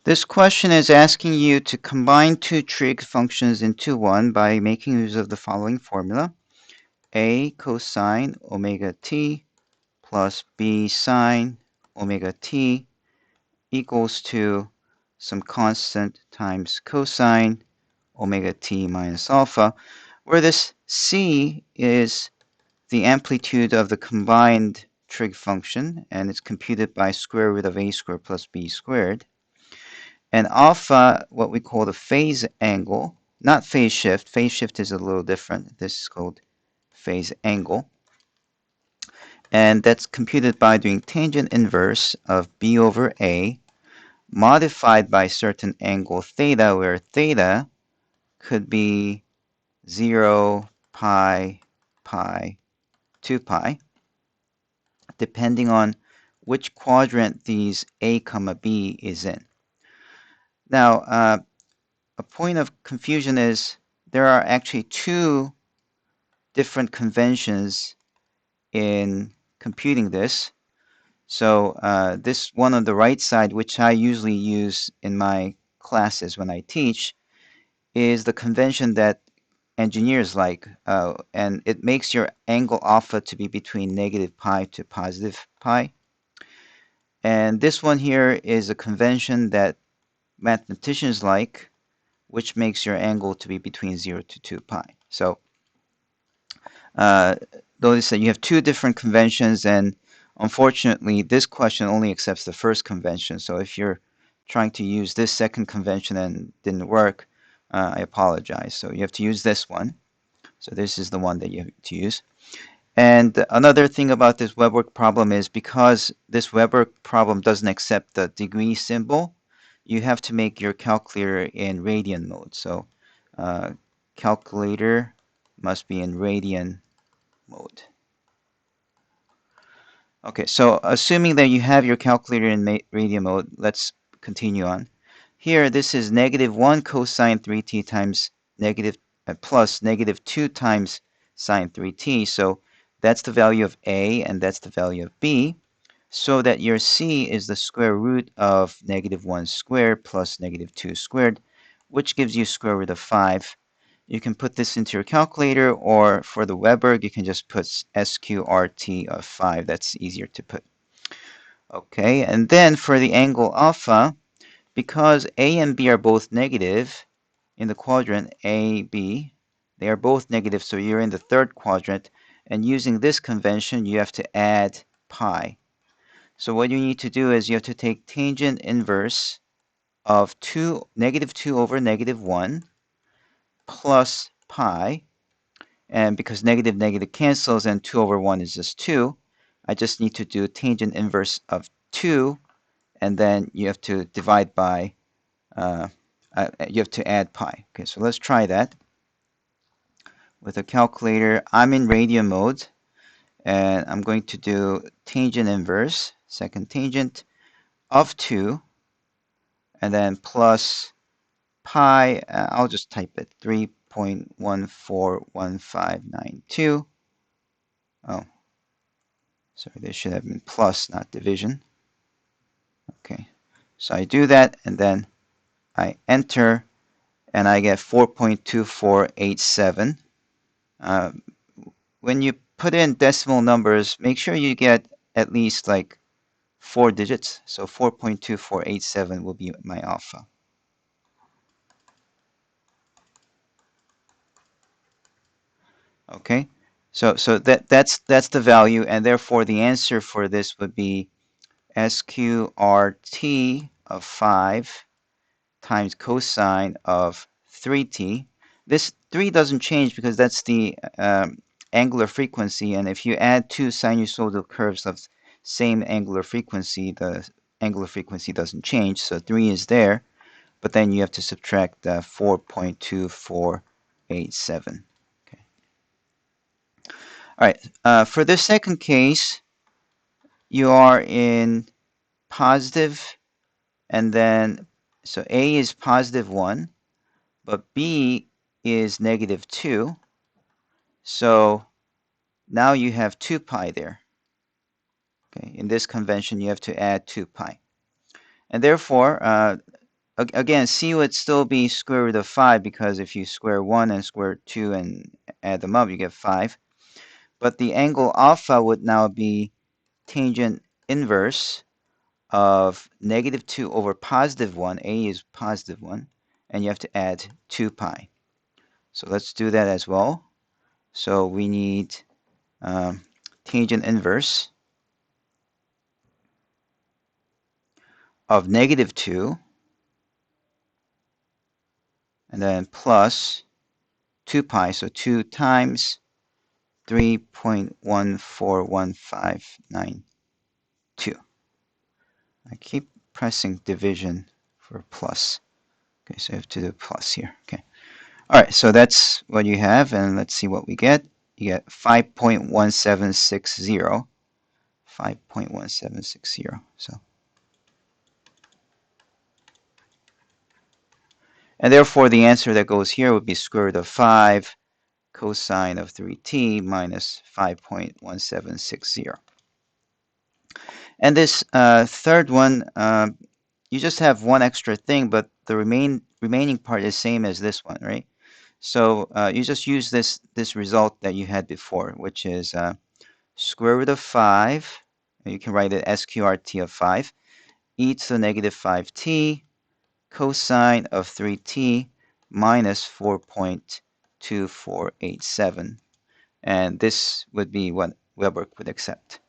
This question is asking you to combine two trig functions into one by making use of the following formula. A cosine omega t plus b sine omega t equals to some constant times cosine omega t minus alpha, where this c is the amplitude of the combined trig function, and it's computed by square root of a squared plus b squared. And alpha, what we call the phase angle, not phase shift. Phase shift is a little different. This is called phase angle. And that's computed by doing tangent inverse of b over a modified by certain angle theta, where theta could be 0, pi, pi, 2 pi, depending on which quadrant these a comma b is in. Now, a point of confusion is there are actually two different conventions in computing this. So this one on the right side, which I usually use in my classes when I teach, is the convention that engineers like, and it makes your angle alpha to be between negative pi to positive pi. And this one here is a convention that mathematicians like, which makes your angle to be between 0 to 2 pi. So notice that you have two different conventions, and unfortunately, this question only accepts the first convention. So if you're trying to use this second convention and didn't work, I apologize. So you have to use this one. So this is the one that you have to use. And another thing about this WebWork problem is because this WebWork problem doesn't accept the degree symbol, you have to make your calculator in radian mode. So calculator must be in radian mode. Okay, so assuming that you have your calculator in radian mode, let's continue on. Here, this is negative 1 cosine 3t times negative plus negative 2 times sine 3t. So that's the value of a, and that's the value of b, so that your c is the square root of negative 1 squared plus negative 2 squared, which gives you square root of 5. You can put this into your calculator, or for the WebWork, you can just put SQRT of 5. That's easier to put. Okay, and then for the angle alpha, because A and B are both negative in the quadrant A, B, they are both negative, so you're in the third quadrant, and using this convention, you have to add pi. So what you need to do is you have to take tangent inverse of negative 2 over negative 1 plus pi, and because negative negative cancels and 2 over 1 is just 2, I just need to do tangent inverse of 2, and then you have to divide by, you have to add pi. Okay, so let's try that. With a calculator, I'm in radian mode, and I'm going to do tangent inverse, second tangent, of 2, and then plus pi, I'll just type it, 3.141592. Oh, sorry, there should have been plus, not division. Okay, so I do that, and then I enter, and I get 4.2487. When you put in decimal numbers, make sure you get at least like 4 digits. So 4.2487 will be my alpha. Okay, so that's the value, and therefore the answer for this would be SQRT of 5 times cosine of 3t. This 3 doesn't change because that's the angular frequency, and if you add two sinusoidal curves of same angular frequency, the angular frequency doesn't change, so 3 is there, but then you have to subtract 4.2487. Okay. All right, for this second case, you are in positive, and then, so A is positive 1, but B is negative 2. So now you have 2 pi there. Okay, in this convention, you have to add 2 pi. And therefore, again, c would still be square root of 5 because if you square 1 and square 2 and add them up, you get 5. But the angle alpha would now be tangent inverse of negative 2 over positive 1. A is positive 1. And you have to add 2 pi. So let's do that as well. So we need tangent inverse of negative 2 and then plus 2 pi. So 2 times 3.141592. I keep pressing division for plus. Okay, so I have to do plus here. Okay. All right, so that's what you have, and let's see what we get. You get 5.1760. 5.1760. So, and therefore the answer that goes here would be square root of 5 cosine of 3t minus 5.1760. And this third one, you just have one extra thing, but the remaining part is same as this one, right? So you just use this result that you had before, which is square root of 5. You can write it sqrt of 5 e to the negative 5t cosine of 3t minus 4.2487. And this would be what Weber would accept.